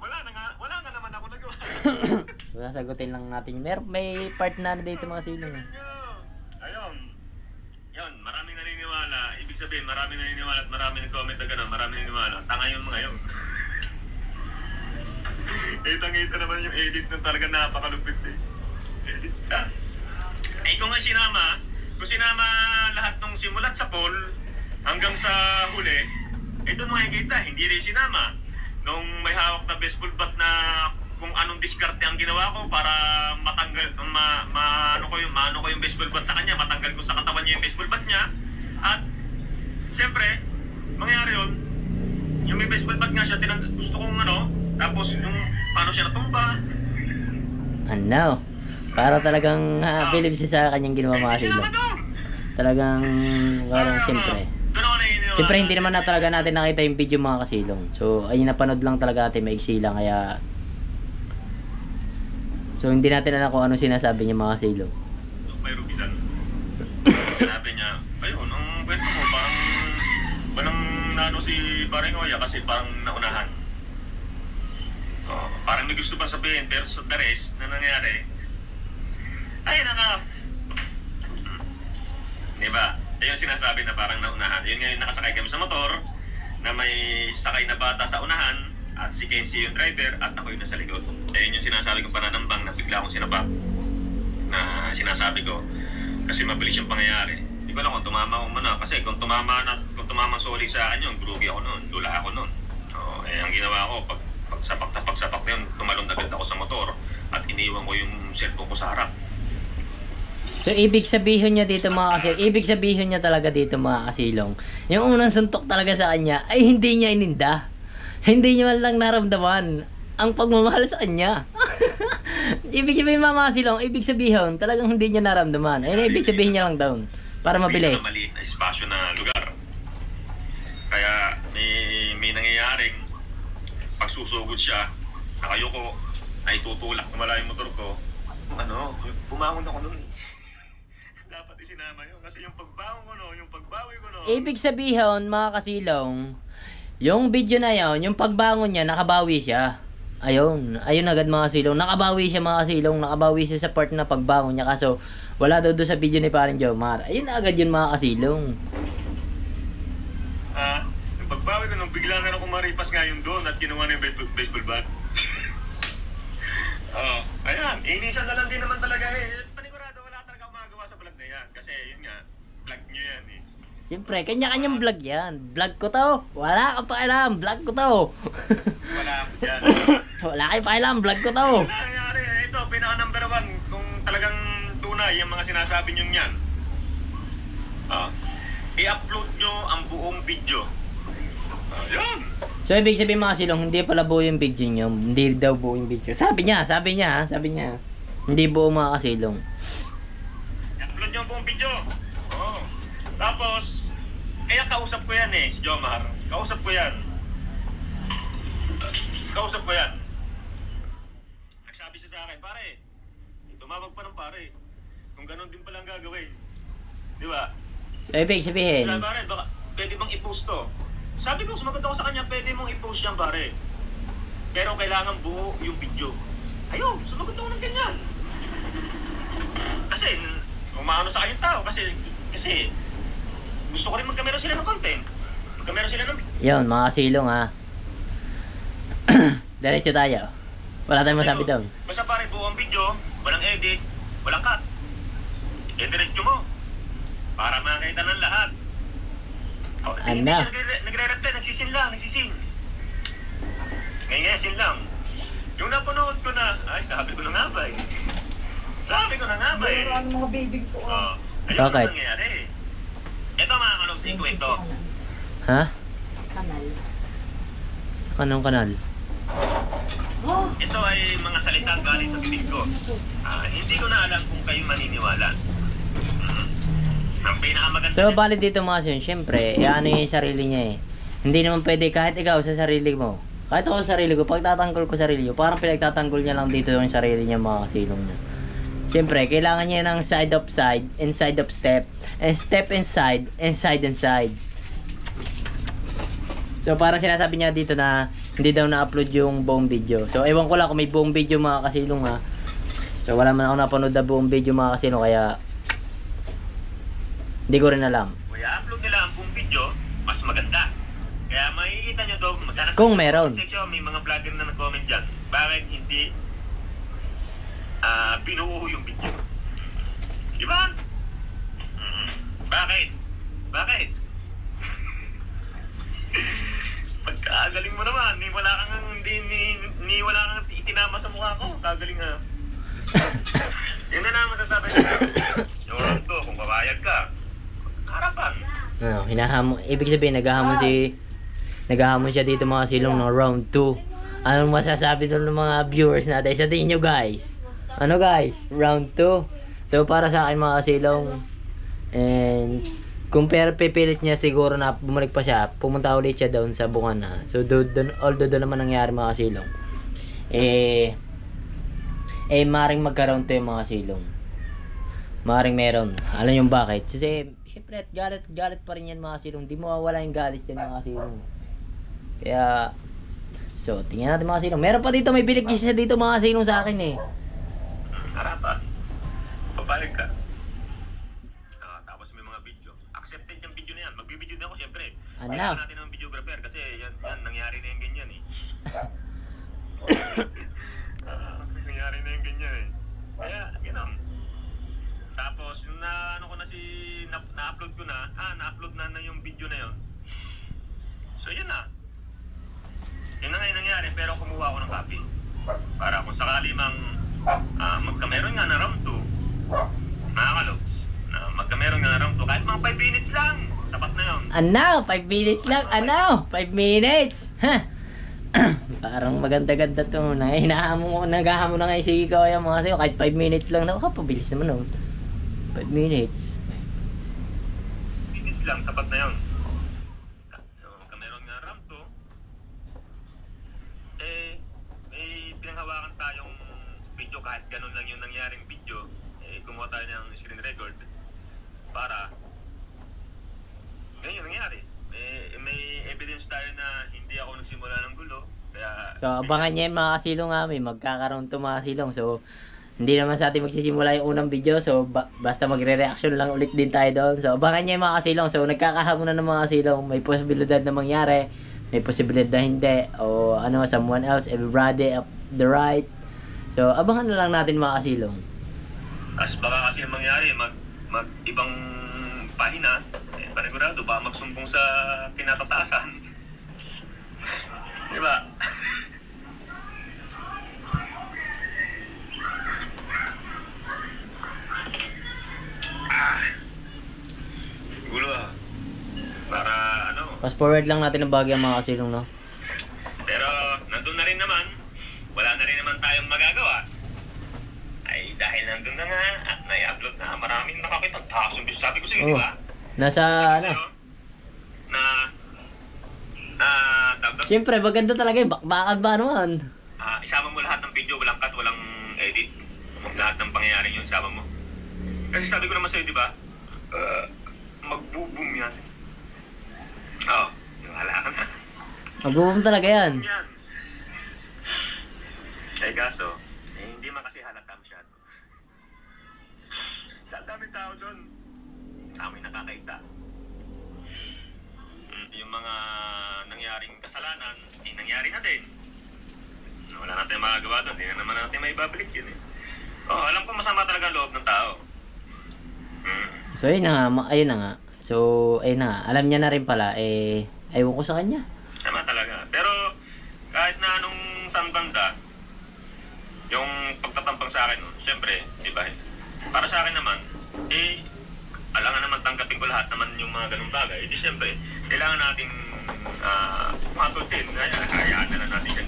Wala nga naman ako nagawa. Sasagutin lang natin. May part na dito mga silong. Ayun. Yun, maraming naniniwala. Ibig sabihin, maraming naniniwala at maraming nag-comment na gano'n. Maraming naniniwala. Tanga yung mga yun. Itang-ita naman yung edit na talaga napakalupit Edit ka. Kung sinama lahat ng simulat sa poll hanggang sa huli, doon makikita, hindi rin sinama. Nung may hawak na baseball bat na kung anong diskarte ang ginawa ko para matanggal, maano ko yung baseball bat sa kanya, matanggal ko sa katawan niya yung baseball bat niya. At, syempre, mangyari yun, yung may baseball bat nga siya, gusto kong tapos yung paano siya natumba. Para talagang believe siya sa kanyang ginawa mga silong. Talagang, parang Siyempre hindi naman na talaga natin nakita yung video mga kasilong. So ayun, napanood lang talaga natin, maiksi lang, kaya so hindi natin alam kung ano sinasabi niya mga kasilong. May rubisan. Sinabi niya, ayun, ang kwento mo parang nano si Paring Oya kasi parang naunahan. Parang may gusto pa sabihin, pero sa the rest na nangyari, ay diba? Yung sinasabi na parang naunahan. Yun ngayon, nakasakay kami sa motor na may sakay na bata sa unahan at si Kenzie yung driver at ako yung nasa likod. Ayun yung sinasabi kong pananambang na bigla akong sinapak na sinasabi ko kasi mabilis yung pangyayari. Di ba lang kung tumama ko muna kasi kung tumama soli sa akin yun, grugi ako nun, lula ako nun. Ang ginawa ko, pagsapak na yun, tumalon agad ako sa motor at iniwan ko yung cellphone ko sa harap. So ibig sabihin niya dito mga kasilong, ibig sabihin niya talaga dito mga kasilong, yung unang suntok talaga sa kanya ay hindi niya ininda. Hindi niya man lang naramdaman ang pagmamahal sa kanya. Ibig sabihin mga kasilong, ibig sabihin talagang hindi niya naramdaman. Ayun, ibig sabihin niya lang down para mabilis. Maliit na espasyo na lugar. Kaya may nangyayaring pagsusugod siya, nakayuko, ay tutulak na malayo yung motor ko. Bumangon ako nun Dapat isinama yun kasi yung pagbawi ko Ibig sabihin mga kasilong, yung video na yun, yung pagbangon niya, nakabawi siya. Ayun agad mga kasilong, nakabawi siya mga kasilong, nakabawi siya sa part na pagbangon niya, kaso wala daw doon sa video ni Paring Jomar. Ayun agad yun mga kasilong. Yung pagbawi ko nung bigla na ako maripas ngayon doon at kinuha na yung baseball bat. Ayan, inisan na lang din naman talaga eh. Panigurado, wala talaga magagawa sa vlog na yan. Kasi yun nga, vlog nyo yan eh. Siyempre, kanya-kanyang vlog yan. Vlog ko to. Wala kang pakialam. Vlog ko to. Wala yan. Wala kang pakialam. Vlog ko to. Wala nangyari. Ito, pinaka number 1. Kung talagang tunay yung mga sinasabi nyo yan. I-upload nyo ang buong video. Yun. So, ibig sabihin mga silong, hindi pala buo yung video nyo. Hindi daw buo yung video. Sabi niya. Hindi buo mga kasilong. I-upload nyo ang buong video. Oo. Tapos, kaya kausap ko yan eh, si Jomar. Kausap ko yan. Nagsabi siya sa akin, pare, tumawag pa ng pare. Kung ganun din palang gagawin. Di ba? So, ibig sabihin, Kaya pare, baka, pwede bang i-post to? Sabi ko, sumagot ako sa kanya, pwede mong i-post yan pare. Pero kailangan buo yung video. Ayun, sumagot ako ng ganyan. Kasi, umaano sa kanyang tao. Kasi, gusto ko rin magkamera sila ng content. Magkamera sila ng... yun, mga kasilong ha. Diretso tayo. Wala tayong masabi doon. Basta pare, buo ang video, walang edit, walang cut. Diretso mo. Para makita ng lahat. Hindi Ano? siya nagre-reply, nagsisin lang. Ngayon, sin lang. Yung napanood ko na, ay, sabi ko na nga ba eh. Mayroon mga bibig ko. Ayun Bakit? ang nangyari. Ito mga kalong sa ikwento. Ha? Kanal. Sa kanong kanal? Oh, Ito ay mga salita galing sa bibig ko. Hindi ko na alam kung kayo maniniwala. Ang pinakamaganda. So, bali dito mga kasilong, syempre, ano yung sarili niya eh. Hindi naman pwede kahit ikaw sa sarili mo. Kahit ako sa sarili ko, pagtatanggol ko sarili ko, parang pinagtatanggol niya lang dito yung sarili niya mga kasilong niya. Siyempre, kailangan niya ng side of side, inside of step, and step inside, and side. So, parang sinasabi niya dito na hindi daw na-upload yung buong video. So, ewan ko lang kung may buong video mga kasilong ha. So, wala man ako napanood na buong video mga kasilong, kaya hindi ko rin alam. Kung i-upload nila ang buong video, mas maganda. Kaya makikita nyo doon, maghanap Kung meron. section, may mga vlogger na nag-comment dyan. Bakit hindi binuo yung video? Diba? Bakit? Pagkagaling mo naman, wala kang itinama sa mukha ko. Kagaling ha. Yun na lang masasabi ko. Yung round to, kung papayag ka, harapan. Hinahamon, ibig sabihin naghahamon siya dito mga silong ng round 2. Anong masasabi doon ng mga viewers natin? Sa tingin nyo guys? Ano guys? Round 2. So para sa akin mga silong, and kung pipilit niya siguro na bumalik pa siya, pumunta ulit siya doon sa Bungana. So although doon naman nangyari mga silong, maring magkaroon to yung mga silong. Maring meron. Alam yung bakit? Kasi syempre galit pa rin yan mga silong. Di mawawala yung galit yan mga silong. Kaya so tingnan natin mga silong. Meron pa dito, may bilig siya dito mga silong sa akin eh. Harapan. Papayag ka. Tapos may mga video. Accepted yung video na yan. Magbibideo din ako syempre. Ano? Kailangan natin ng videographer kasi yan nangyari na yung ganyan eh. Nangyari na yung ganyan eh. Kaya, gano'n. Tapos, yung na-upload ko na-upload na yung video na yun. So, yun na. Yun na nga yung nangyari, pero kumuha ako ng copy. Para kung sakali mang magkameron nga na round 2, nakakalogs, na magkameron nga na round 2, kahit mga 5 minutes lang, sapat na yun. 5 minutes lang, 5 minutes! Ha? Parang maganda-ganda to. Naghahamon na nga yung sige ko yung mga sayo. Kahit 5 minutes lang na. Pabilis naman nun. 5 minutes. Minutes lang, sapat na yun. Magkameron nga round 2, may pinanghawakan tayong video kahit ganun lang yung nangyaring video. Gumawa tayo ng screen record para ganyan nangyari. May evidence tayo na hindi ako nagsimula ng gulo. Kaya, So, abangan niya yung mga kasilong may magkakaroon to mga kasilong. So, hindi naman sa atin magsisimula yung unang video. So, basta magre-reaction lang ulit din tayo doon. So, abangan niya yung mga kasilong. So, nagkakahamon na ng mga kasilong. May posibilidad na mangyari. May posibilidad na hindi. O, someone else, everybody up the right. So, abangan na lang natin mga kasilong. As baka kasi ang mangyari, mag ibang pahina, panigurado, baka magsumbong sa kinakataasan. Di ba? Gulo para ano. Fast forward lang natin ang bagay mga kasilong, no? Pero nandun na rin naman, wala na rin naman tayong magagawa. Ay dahil nandun na nga at nai-upload na, maraming nakakita. Sabi ko sa'yo, di ba? Nasa ano? Siyempre, maganda talaga yung bakbakan ba naman? Isama mo lahat ng video, walang cut, walang edit. Lahat ng pangyayari yun, isama mo. Kasi sabi ko naman sa'yo, di ba? Magbo-boom yan. Oo, wala ka na. Mag-boom talaga yan. Yan. Ay kaso, hindi man kasi halata masyado. Sa daming tao doon, amoy nakakaita. Yung mga nangyaring kasalanan, nangyari na din. Wala natin magagawa doon, hindi na naman natin maibabalik yun eh. Alam ko masama talaga ang loob ng tao. So, ayun na nga, ayun na nga. So, ayun na nga, alam niya na rin pala, aywan ko sa kanya. Sama talaga. Pero, kahit na anong saan banda, yung pagtatampang sa akin, syempre, diba, para sa akin naman, alangan naman tanggapin ko lahat naman yung mga ganung bagay. Syempre, kailangan nating matultin. Hayaan na lang natin yung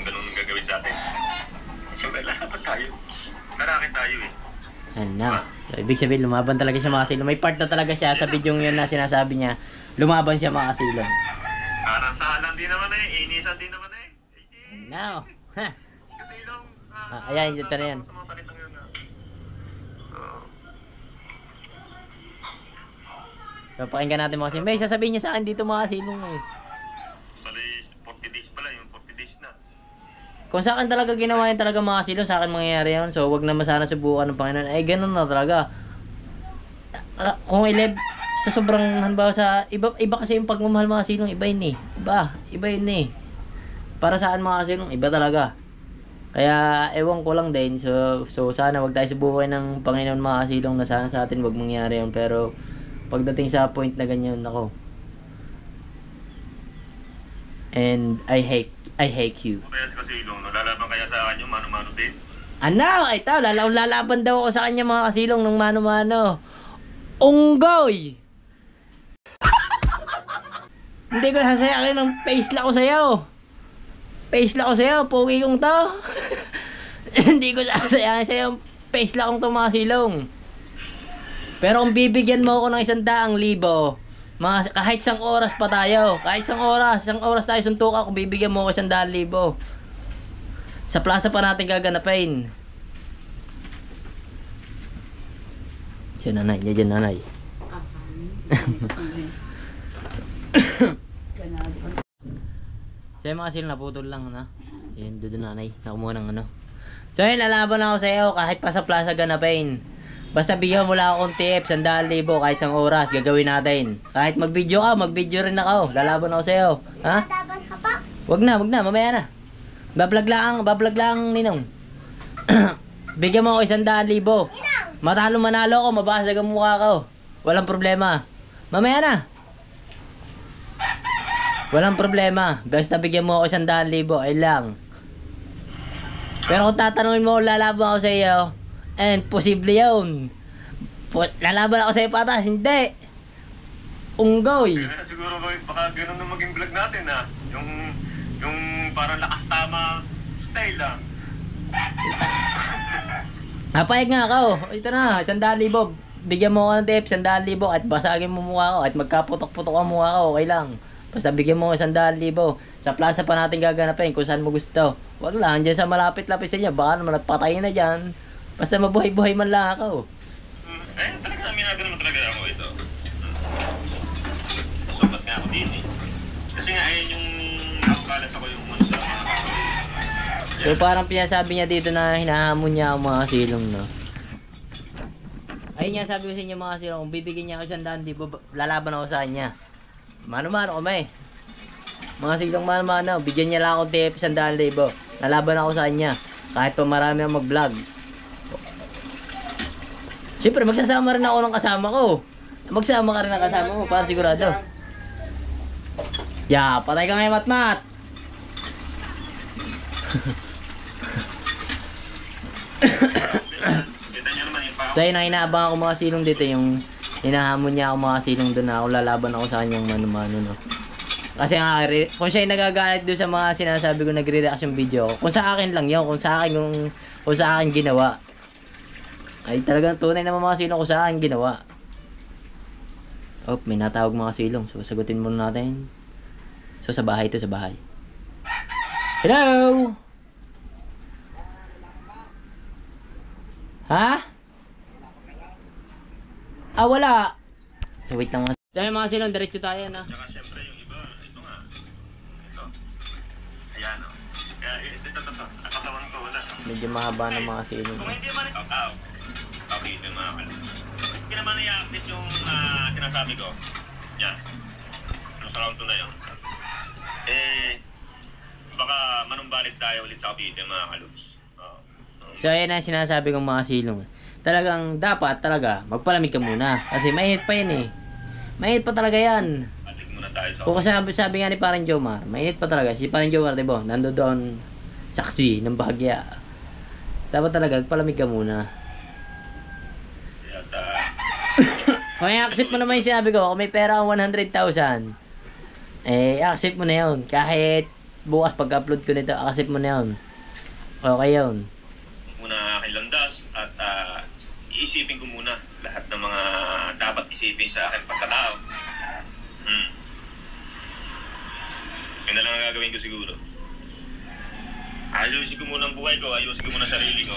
ganun gagawin sa atin. Syempre, lahat tayo. Narakit tayo eh. Ano? So, ibig sabihin, lumaban talaga siya mga kasilong. May part na talaga siya sa video yun na sinasabi niya. Lumaban siya mga kasilong. Parang sahalan din naman inisan din naman Now, ha? Kasilong. Ayan, dito na yan. Sa mga salitang yun. So, pakinggan natin mga kasilong. May sasabihin niya sa akin dito mga kasilong eh. Bali, 40 days pala, yung 40 days na. Kung sa akin talaga ginawa yun talaga mga kasilong, sa akin mangyayari yun. So, wag naman sana subukan ng Panginoon. Ay, ganun na talaga. Kung sa sobrang halimbawa sa iba kasi yung pagmamahal mga kasilong, iba yun eh. Iba yun eh. Para saan mga kasilong, iba talaga. Kaya ewan ko lang din. So sana wag tayo subukan ng Panginoon mga kasilong na sana sa atin wag mangyari yun. Pero pagdating sa point na ganyan ako. And I hate you. Kaya sa kasilong, lalaban kaya sa akin yung mano-mano din. Ano? Ay tao, lalaban daw ako sa kanya mga kasilong ng mano-mano. Unggoy! Hindi ko sasayakin ng face lock ko sa'yo. Face lock ko sa'yo, pogi kong to. Hindi ko sasayakin sa'yo yung face lock kong to mga silong. Pero kung bibigyan mo ako ng 100,000, kahit isang oras pa tayo, isang oras tayo suntukan, kung bibigyan mo ako 100,000. Sa plaza pa natin gaganapin. Diyan nanay. So yung mga silong naputol lang na. Yun, doon nanay. Nakumuha ng ano. So yun, lalaban ako sa iyo kahit pa sa plaza ganapin. Basta bigyan mo lang akong tip, 100,000 kahit isang oras, gagawin natin. Kahit mag-video rin ako. Lalaban ako sa iyo. Ha? Lalaban ka pa? Wag na, mamaya na. Bablog lang, Ninong. Bigyan mo ako 100,000. Matalo manalo ako, mabasag ang mukha ko. Walang problema. Mamaya na. Walang problema. Basta bigyan mo ako 100,000, ay lang. Pero kung tatanungin mo, lalaban ako sa iyo, and posible yun. Lalaban ako sa iyo patas, hindi. Unggoy. Kaya siguro baka ganun na maging vlog natin ha. Yung parang lakas tama style lang. Napayag nga ako. Ito na, 100,000. Bigyan mo ako ng tip, 100,000 at basagin mo mukha ko at magkaputok-putok ang mukha ko, okay lang. Basta bigyan mo ako 100,000. Sa plaza pa natin gaganapin kung saan mo gusto. Wag lang, dyan sa malapit-lapit sa inyo. Baka naman patay na dyan. Basta mabuhay-buhay man lang ako. Talaga minagano mo talaga ako ito. Sukat nga ako din eh. Kasi nga yung nakapalas ako yung ano sa mga. So parang pinasabi niya dito na hinahamon niya ang mga silong, no? Ayun nga, sabi ko sa inyo mga silong, kung bibigyan niya ako 100,000, lalaban ako sa kanya. Mano-mano kami. Mga silong mano-mano, bigyan niya lang ako tip 100,000. Lalaban ako sa kanya. Kahit pa marami ang mag-vlog. Siyempre, magsasama rin ako ng kasama ko. Magsama ka rin ng kasama mo, para sigurado. Ya, patay ka ngayon, Matmat. Kita nyo naman yung So yun ang inaabang ako mga silong dito, yung hinahamon niya ako mga silong doon na ako lalaban ako sa kanyang mano-mano, no. Kasi nga, kung siya yung nagagalit doon sa mga sinasabi ko nagre-reaction video, kung sa akin lang yun, kung sa akin ginawa. Ay talagang tunay na mga silong kung sa akin ginawa. Oh, may natawag mga silong, so sagutin muna natin. So sa bahay to, sa bahay. Hello! Ha? Ah, wala. So wait lang mga. So yung mga silong, diretso tayo na. Tsaka syempre yung iba, ito nga. Ito. Ayan o. Kaya ito. Nakatawan ko wala. Medyo mahaba ng mga silong. Kung hindi man ito. Okay, ito yung mga pala. Hindi naman i-active yung sinasabi ko. Yan. Yung sa round 2 na yun. Baka manumbalik tayo ulit sa Cavite mga kalubs. So ayan ang sinasabi kong mga silong. Talagang dapat talaga magpalamig ka muna. Kasi mainit pa yan eh. Mainit pa talaga yan. Balik muna tayo sa Kung sabi nga ni parang Jomar, mainit pa talaga. Si parang Jomar, diba? Nando doon saksi ng bahagya. Dapat talaga magpalamig ka muna. At Kung i-accept mo naman yung sinabi ko, kung may pera ang 100,000, accept mo na yun. Kahit bukas pag-upload ko nito, accept mo na yun. Okay yun. muna aking landas at iisipin ko muna lahat ng mga dapat isipin sa akin pagkatao. Yun na lang ang gagawin ko siguro. Ayusin ko muna ang buhay ko, ayusin ko muna sarili ko.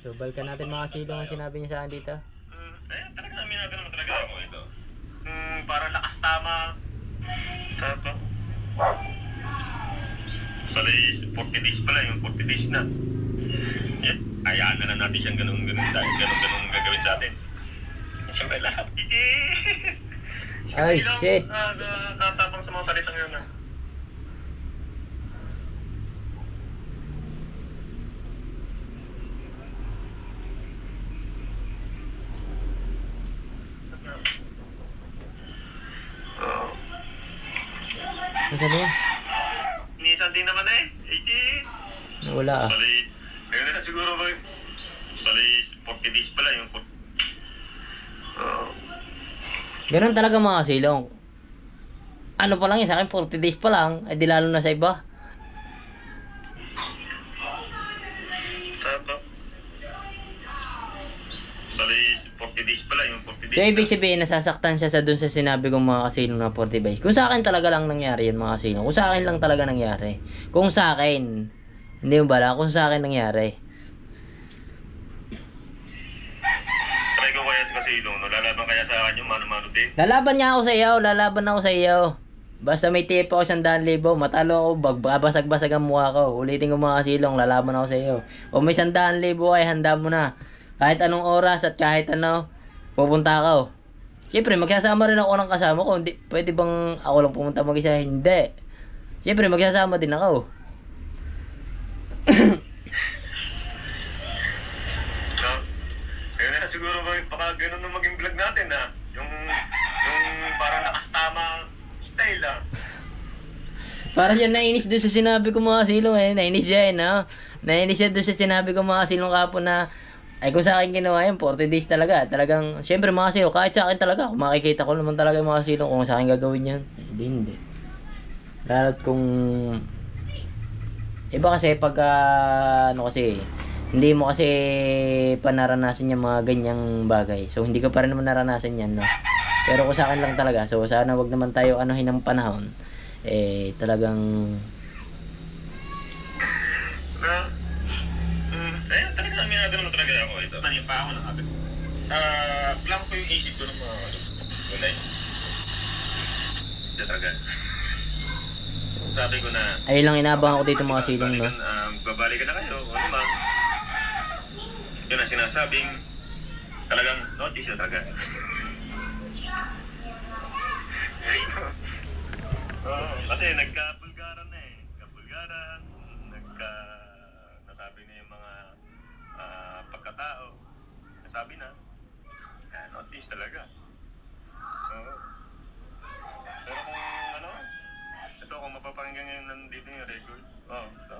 So, balikan natin mga silong ang sinabi niya sa akin dito. Talaga namin naman talaga ako ito. Para lakas tama. Tapa. Pala 40 days pala, yung 40 days na. Hayaan na lang natin siyang ganun gagawin sa atin. Siyempre lahat. Ay, shit. Tatapang sa mga salitang yun. Ano sabi niya? Minsan din naman Wala ah. Bali, ngayon na siguro ba? Bali, 40 days pala yung 40. Ganun talaga mga silong. Ano pa lang yun, sa akin 40 days pa lang, di lalo na sa iba. Tapa. Bali, 40 days pala yung 40 days. So, ibig sabihin, nasasaktan siya sa dun sa sinabi kong mga kasilong na 40 days. Kung sa akin talaga lang nangyari yun mga kasilong. Kung sa akin lang talaga nangyari. Kung sa akin, hindi mo bala, kung sa akin nangyari. Try ko kaya sa kasilong, no? Lalaban kaya sa akin yung mano-mano din. Lalaban niya ako sa iyo, lalaban ako sa iyo. Basta may tip ako 100,000, matalo ako, babasag-basag ang mukha ko. Ulitin ko mga kasilong, lalaban ako sa iyo. O may 100,000 ay handa mo na. Kahit anong oras at kahit ano, pupunta ako. Siyempre, magsasama rin ako ng kasama ko. Hindi, pwede bang ako lang pumunta mag-isa? Hindi. Siyempre, magsasama din ako. No? Kaya na siguro baka ganun na maging vlog natin ha. Yung parang nakastama style ha. Para siya nainis doon sa sinabi ko mga silong eh. Nainis siya eh, no? Nainis siya doon sa sinabi ko mga silong kapon na ay kung sa akin ginawa yun, 40 days talaga. Talagang, syempre mga silong, kahit sa akin talaga, kung makikita ko naman talaga yung mga silong, kung sa akin gagawin yan, hindi. Lalo't kung iba kasi pag ano kasi, hindi mo kasi panaranasan yung mga ganyang bagay. So hindi ko pa rin naman naranasan yan, no. Pero kung sa akin lang talaga, so sana wag naman tayo anuhin ng panahon. Talagang Talaga namin naman talaga ako ito. Manin pa ako ng agad. Blank ko yung isip ko ng mga wala yun. Hindi talaga. Sabi ko na ayun lang inabang ako dito mga silong, no. Babalikan na kayo, ano man. Yun ang sinasabing talagang notice na talaga. Kasi nagkapulgaran na eh. Kapulgaran, nasabi na yung mga pagkatao. Nasabi na. Notice talaga. Oo. Pero kung ano, ito kung mapapakinggan ngayon nandito yung record. Oo. So,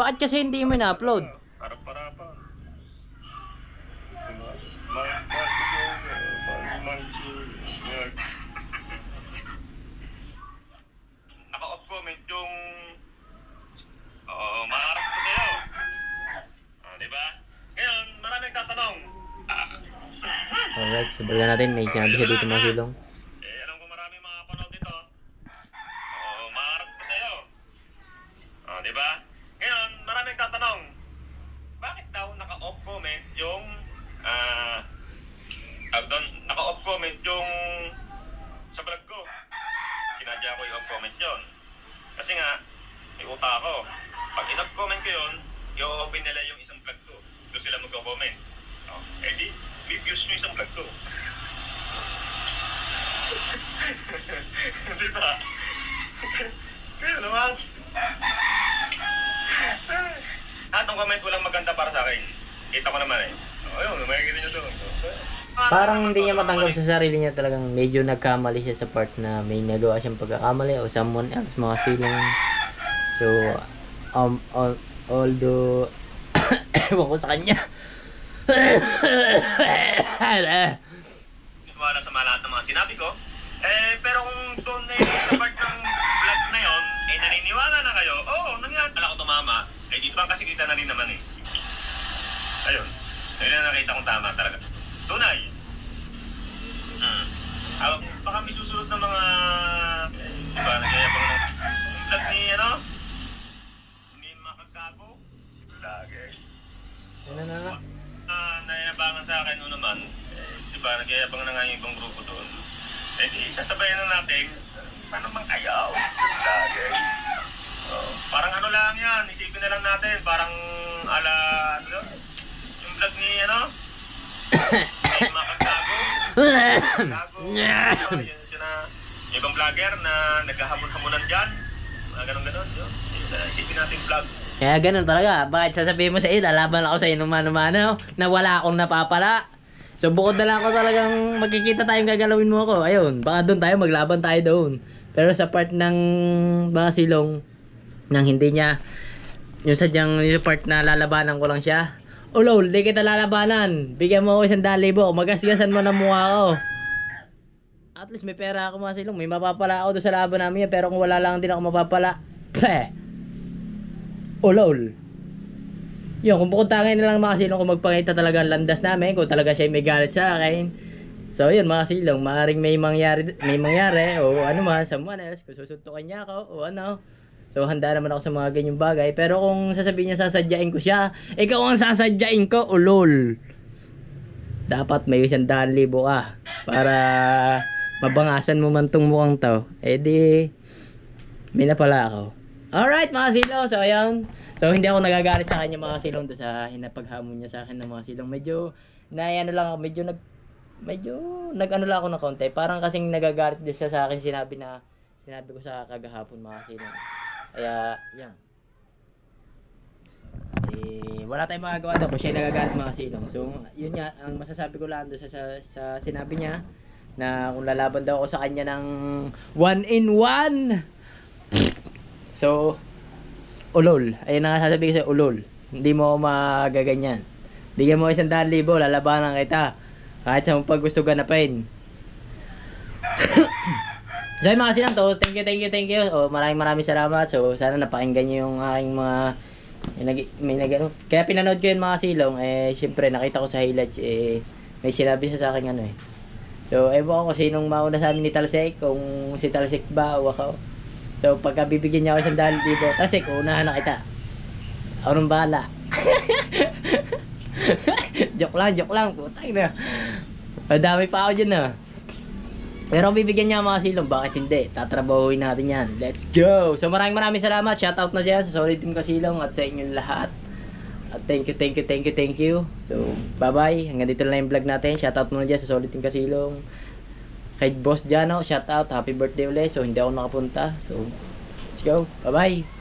Bakit kasi hindi mo na-upload? para pa. Diba? Naka-off comment yung maharap ko sa'yo. Diba? Ngayon, maraming tatanong. Alright, simulan natin. May sinabi siya dito mga silong. Alam ko maraming mga panood dito. Maharap ko sa'yo. Diba? Ngayon, maraming tatanong. Bakit daw naka-off comment yung naka-off comment yung sa vlog ko? Sinadya ko yung off comment yun. Kasi nga, may uta ako. Pag in-off comment ko yun, i-open nila yung isang vlog ko. Doon sila mag-comment. Di, may views nyo isang vlog ko. Diba? Kaya naman. Atong comment walang maganda para sa akin. Kita ko naman eh. Ayun, makikita nyo doon. Parang hindi niya matanggap sa sarili niya, talagang medyo nagkamali siya sa part na may nagawa siyang pagkakamali o someone else mga silong. So, although ewan ko sa kanya. Wala sa mga lahat ng mga sinabi ko. Pero kung doon sa part ng vlog na yon, naniniwala na kayo, nangyari. Wala ko tumama. Di ba kasi kita na rin naman eh. Ayun. Ayun na nakita kong tama talaga. Tunay. Baka may susunod na mga diba, nagyayabang ng vlog ni hindi makagago. Si vlogger. Nayabangan sa akin noon naman. Diba, nagyayabang na nga yung ibang grupo doon. Di, sasabayan na natin. Paano mang kayaw? Si vlogger. Parang ano lang yan, isipin na lang natin, parang yung vlog ni may makagago. Yun sila, ibang vlogger na naghahamon-hamonan dyan, mga ganon-ganon, yun, isipin natin vlog. Kaya ganun talaga, bakit sasabihin mo sa iyo, lalaban ako sa iyo mano-mano, na wala akong napapala. So bukod na lang ako talagang magkikita tayong gagalawin mo ako, ayun, baka doon tayo, maglaban tayo doon. Pero sa part ng mga silong, nang hindi niya yung sadyang yung part na lalabanan ko lang siya. Lol, di kita lalabanan. Bigyan mo ako 100,000, magasgasan mo na mukha ko. At least may pera ako mga silong. May mapapala ako doon sa laban namin yan. Pero kung wala lang din ako mapapala, peh. Lol. Yun, kung bukod-tangay na lang mga silong kung magpakita talaga ang landas namin, kung talaga siya may galit sa akin. So yun mga silong, maaaring may mangyari o ano man, someone else, kung susuntukan niya ako o ano. So handa naman ako sa mga ganyang bagay. Pero kung sasabihin niya sasadyain ko siya, ikaw ang sasadyain ko, lol. Dapat may 100,000 ka para mabangasan mo man tong mukhang to. Di may napala ako. Alright mga silong, so ayan. So hindi ako nagagalit sa kanya mga silong do sa hinapaghamon niya sa akin ng mga silong. Medyo ano lang ako, medyo nag-ano lang ako ng konti. Parang kasing nagagalit din siya sa akin, sinabi ko sa kagahapon mga silong. Kaya, yan. Wala tayong magagawa daw kung siya nagagalit mga silong. So, yun nga, ang masasabi ko lang doon sa sinabi niya, na kung lalaban daw ako sa kanya ng 1-in-1. So, ulol. Ayun na nga sasabihin ko sa ulol. Hindi mo magaganyan. Bigyan mo 100,000, lalabanan kita. Kahit sa pag gusto ganapin. So mga silang to, thank you. Maraming salamat. So sana napakinggan niyo yung aking mga kaya pinanood ko yun mga silong. Syempre nakita ko sa highlights may sinabi siya sa akin So ewan ko sinong mauna sa amin ni Talsek, kung si Talsek ba o ako. So pagka bibigyan niya ako 100,000, Talsek, unahan na kita. Ako nang bahala. joke lang, putang na. Madami pa ako dyan Pero bibigyan niya mga silong, bakit hindi? Tatrabahuin natin yan. Let's go! So maraming salamat. Shoutout na siya sa Solid Team Kasilong at sa inyong lahat. At thank you. So bye-bye. Hanggang dito lang yung vlog natin. Shoutout muna dyan sa Solid Team Kasilong. Kay Boss Jano, shoutout. Happy birthday ulit. So hindi ako nakapunta. So let's go. Bye-bye.